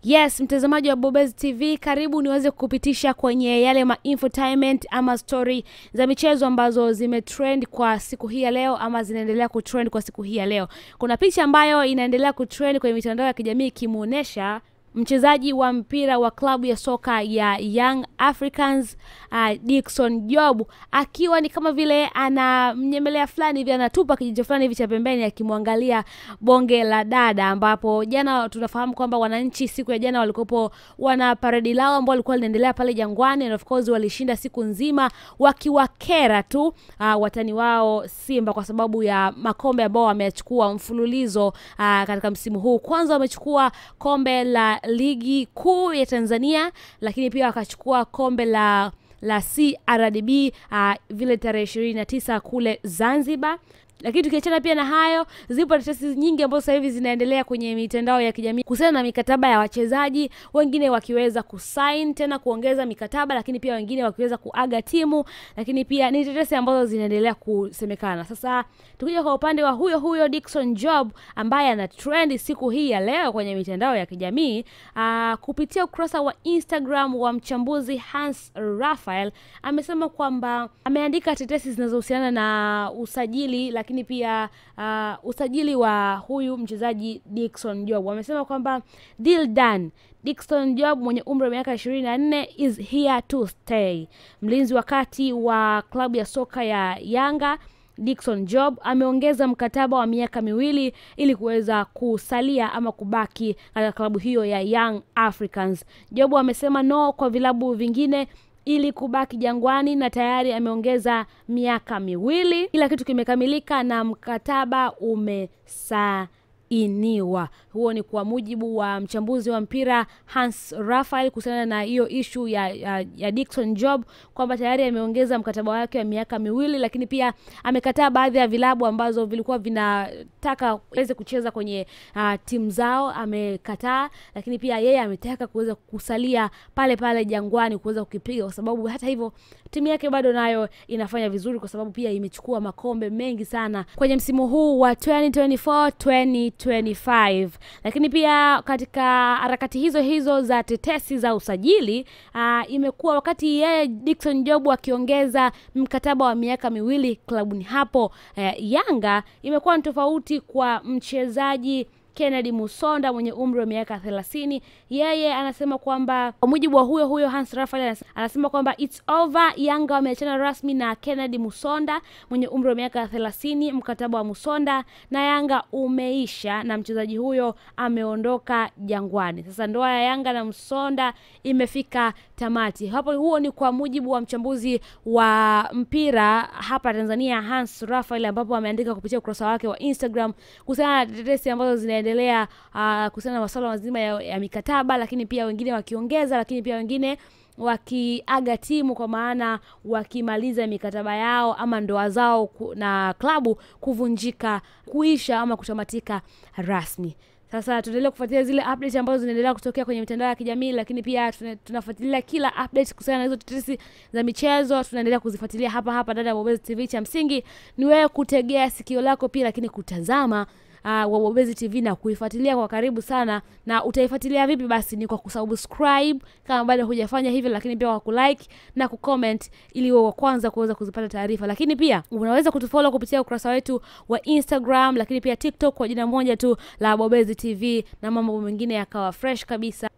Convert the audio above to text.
Yes, mtazamaji wa Bobezi TV, karibu niweze kukupitisha kwenye yale infotainment ama story za michezo ambazo zimetrend kwa siku hii ya leo ama zinaendelea kutrend kwa siku hii ya leo. Kuna picha ambayo inaendelea kutrend kwenye mitandao ya kijamii ikimuonesha mchezaji wa mpira wa klabu ya soka ya Young Africans Dickson Job akiwa ni kama vile anamnyemelea fulani hivi, anatupa kijicho fulani hivi cha pembeni akimwangalia bonge la dada, ambapo jana tunafahamu kwamba wananchi siku ya jana walikopo wana parade lao ambao walikuwa linaendelea pale Jangwani, and of course walishinda siku nzima wakiwakera tu watani wao Simba kwa sababu ya makombe ambao wamechukua mfululizo katika msimu huu. Kwanza wamechukua kombe la ligi kuu ya Tanzania, lakini pia wakachukua kombe la CRDB vile tarehe 29 kule Zanzibar. Lakini tukiachana pia na hayo, zipo tetesi nyingi ambazo sasa hivi zinaendelea kwenye mitandao ya kijamii kuhusiana na mikataba ya wachezaji, wengine wakiweza kusign tena kuongeza mikataba, lakini pia wengine wakiweza kuaga timu, lakini pia ni tetesi ambazo zinaendelea kusemekana. Sasa tukija kwa upande wa huyo Dickson Job ambaye ana trend siku hii ya leo kwenye mitandao ya kijamii, kupitia ukurasa wa Instagram wa mchambuzi Hans Raphael, amesema kwamba ameandika tetesi zinazohusiana na usajili, lakini pia usajili wa huyu mchezaji Dickson Job. Wamesema kwamba deal done. Dickson Job mwenye umri wa miaka 24 is here to stay. Mlinzi wa kati wa klabu ya soka ya Yanga Dickson Job ameongeza mkataba wa miaka 2 ili kuweza kusalia ama kubaki katika klabu hiyo ya Young Africans. Job amesema no kwa vilabu vingine ili kubaki Jangwani, na tayari ameongeza miaka 2. Kila kitu kimekamilika na mkataba umesainiwa. Huo ni kwa mujibu wa mchambuzi wa mpira Hans Raphael kuhusiana na hiyo issue ya Dickson Job, kwamba tayari ameongeza mkataba wake wa miaka 2, lakini pia amekataa baadhi ya vilabu ambazo vilikuwa vinataka aweze kucheza kwenye timu zao, amekataa. Lakini pia yeye ametaka kuweza kusalia pale pale Jangwani kuweza kukipiga, kwa sababu hata hivyo timu yake bado nayo inafanya vizuri, kwa sababu pia imechukua makombe mengi sana kwenye msimu huu wa 2024-2025. Lakini pia katika harakati hizo za tetesi za usajili, imekuwa wakati yeye Dickson Job akiongeza mkataba wa miaka 2 klabuni hapo Yanga, imekuwa ni tofauti kwa mchezaji Kennedy Musonda mwenye umri wa miaka 30. Yeye anasema kwamba kwa mujibu wa huyo Hans Raphael, anasema kwamba it's over. Yanga wameachana rasmi na Kennedy Musonda mwenye umri wa miaka 30. Mkataba wa Musonda na Yanga umeisha na mchezaji huyo ameondoka Jangwani. Sasa ndoa ya Yanga na Musonda imefika tamati. Huo ni kwa mujibu wa mchambuzi wa mpira hapa Tanzania Hans Raphael, ambapo ameandika kupitia ukurasa wake wa Instagram kuhusiana na tetesi ambazo zinaendelea kuhusiana na masuala mazima ya mikataba, lakini pia wengine wakiongeza, lakini pia wengine wakiaga timu, kwa maana wakimaliza mikataba yao ama ndoa zao na klabu kuvunjika, kuisha ama kutamatika rasmi. Sasa tuendelee kufuatilia zile updates ambazo zinaendelea kutokea kwenye mitandao ya kijamii, lakini pia tunafuatilia kila update kuhusiana na hizo tetesi za michezo. Tunaendelea kuzifuatilia hapa ndani ya Bobezi TV. Cha msingi ni wewe kutegea sikio lako pia, lakini kutazama wa Bobezi TV na kuifuatilia kwa karibu sana. Na utaifuatilia vipi? Basi ni kwa kusubscribe kama bado hujafanya hivyo, lakini pia kwa kulike na kucomment ili uwe wa kwanza kuweza kuzipata taarifa. Lakini pia unaweza kutufollow kupitia ukurasa wetu wa Instagram, lakini pia TikTok kwa jina moja tu la Bobezi TV, na mambo mengine yakawa fresh kabisa.